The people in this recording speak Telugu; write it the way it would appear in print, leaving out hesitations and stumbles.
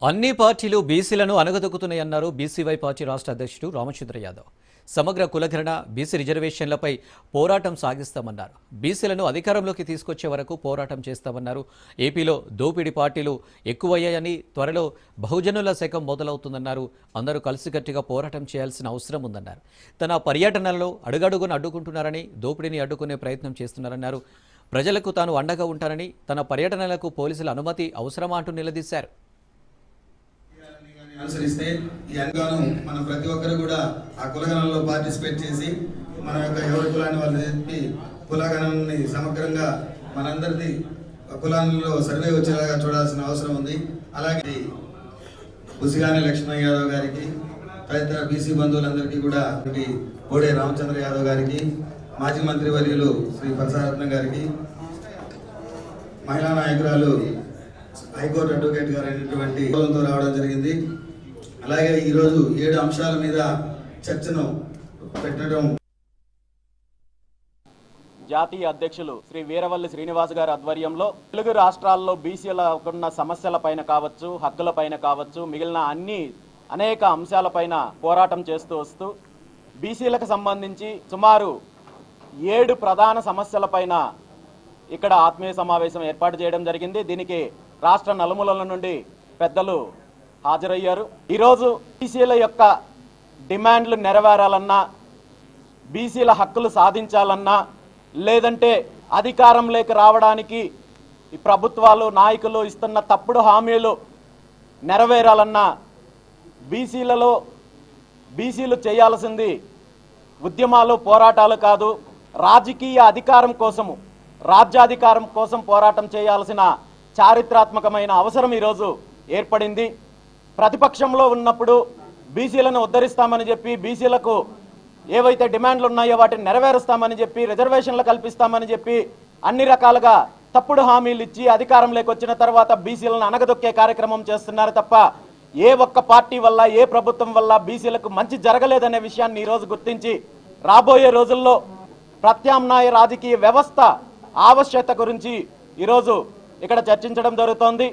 అన్ని పార్టీలు బీసీలను అనగదొక్కుతున్నాయన్నారు బీసీవై పార్టీ రాష్ట్ర అధ్యక్షుడు రామచంద్ర యాదవ్. సమగ్ర కులగణన, బీసీ రిజర్వేషన్లపై పోరాటం సాగిస్తామన్నారు. బీసీలను అధికారంలోకి తీసుకొచ్చే వరకు పోరాటం చేస్తామన్నారు. ఏపీలో దోపిడీ పార్టీలు ఎక్కువయ్యాయని, త్వరలో బహుజనుల శకం మొదలవుతుందన్నారు. అందరూ కలిసికట్టుగా పోరాటం చేయాల్సిన అవసరం ఉందన్నారు. తన పర్యటనలో అడుగడుగున అడ్డుకుంటున్నారని, దోపిడీని అడ్డుకునే ప్రయత్నం చేస్తున్నారన్నారు. ప్రజలకు తాను అండగా ఉంటానని, తన పర్యటనలకు పోలీసుల అనుమతి అవసరమా అంటూ నిలదీశారు. అనుసరిస్తే ఈ అనుగాను మనం ప్రతి ఒక్కరు కూడా ఆ కులగణనలో పార్టిసిపేట్ చేసి మన యొక్క ఎవరి కులాన్ని వాళ్ళు చెప్పి కులగణనని సమగ్రంగా మనందరిది కులాలలో సర్వే వచ్చేలాగా చూడాల్సిన అవసరం ఉంది. అలాగే బుసిగాని లక్ష్మణ్ యాదవ్ గారికి, తదితర బీసీ బంధువులందరికీ కూడా బోడే రామచంద్ర యాదవ్ గారికి, మాజీ మంత్రి వర్యులు శ్రీ ప్రసారత్న గారికి, మహిళా నాయకురాలు హైకోర్టు అడ్వకేట్ గారు అయినటువంటి రావడం జరిగింది. అలాగే ఈరోజు 7 అంశాల మీద చర్చను పెట్టడం. జాతీయ అధ్యక్షులు శ్రీ వీరవల్లి శ్రీనివాస్ గారి ఆధ్వర్యంలో తెలుగు రాష్ట్రాల్లో బీసీలకు ఉన్న సమస్యలపైన కావచ్చు, హక్కులపైన కావచ్చు, మిగిలిన అనేక అంశాలపైన పోరాటం చేస్తూ వస్తూ బీసీలకు సంబంధించి సుమారు 7 ప్రధాన సమస్యలపైన ఇక్కడ ఆత్మీయ సమావేశం ఏర్పాటు చేయడం జరిగింది. దీనికి రాష్ట్ర నలుమూలల నుండి పెద్దలు హాజరయ్యారు. ఈరోజు బీసీల యొక్క డిమాండ్లు నెరవేరాలన్నా, బీసీల హక్కులు సాధించాలన్నా, లేదంటే అధికారంలోకి రావడానికి ఈ ప్రభుత్వాలు, నాయకులు ఇస్తున్న తప్పుడు హామీలు నెరవేరాలన్నా బీసీలు చేయాల్సింది ఉద్యమాలు, పోరాటాలు కాదు, రాజకీయ అధికారం కోసము, రాజ్యాధికారం కోసం పోరాటం చేయాల్సిన చారిత్రాత్మకమైన అవసరం ఈరోజు ఏర్పడింది. ప్రతిపక్షంలో ఉన్నప్పుడు బీసీలను ఉద్ధరిస్తామని చెప్పి, బీసీలకు ఏవైతే డిమాండ్లు ఉన్నాయో వాటిని నెరవేరుస్తామని చెప్పి, రిజర్వేషన్లు కల్పిస్తామని చెప్పి అన్ని రకాలుగా తప్పుడు హామీలు ఇచ్చి అధికారంలోకి వచ్చిన తర్వాత బీసీలను అనగదొక్కే కార్యక్రమం చేస్తున్నారు తప్ప ఏ ఒక్క పార్టీ వల్ల, ఏ ప్రభుత్వం వల్ల బీసీలకు మంచి జరగలేదనే విషయాన్ని ఈరోజు గుర్తించి రాబోయే రోజుల్లో ప్రత్యామ్నాయ రాజకీయ వ్యవస్థ ఆవశ్యకత గురించి ఈరోజు ఇక్కడ చర్చించడం జరుగుతోంది.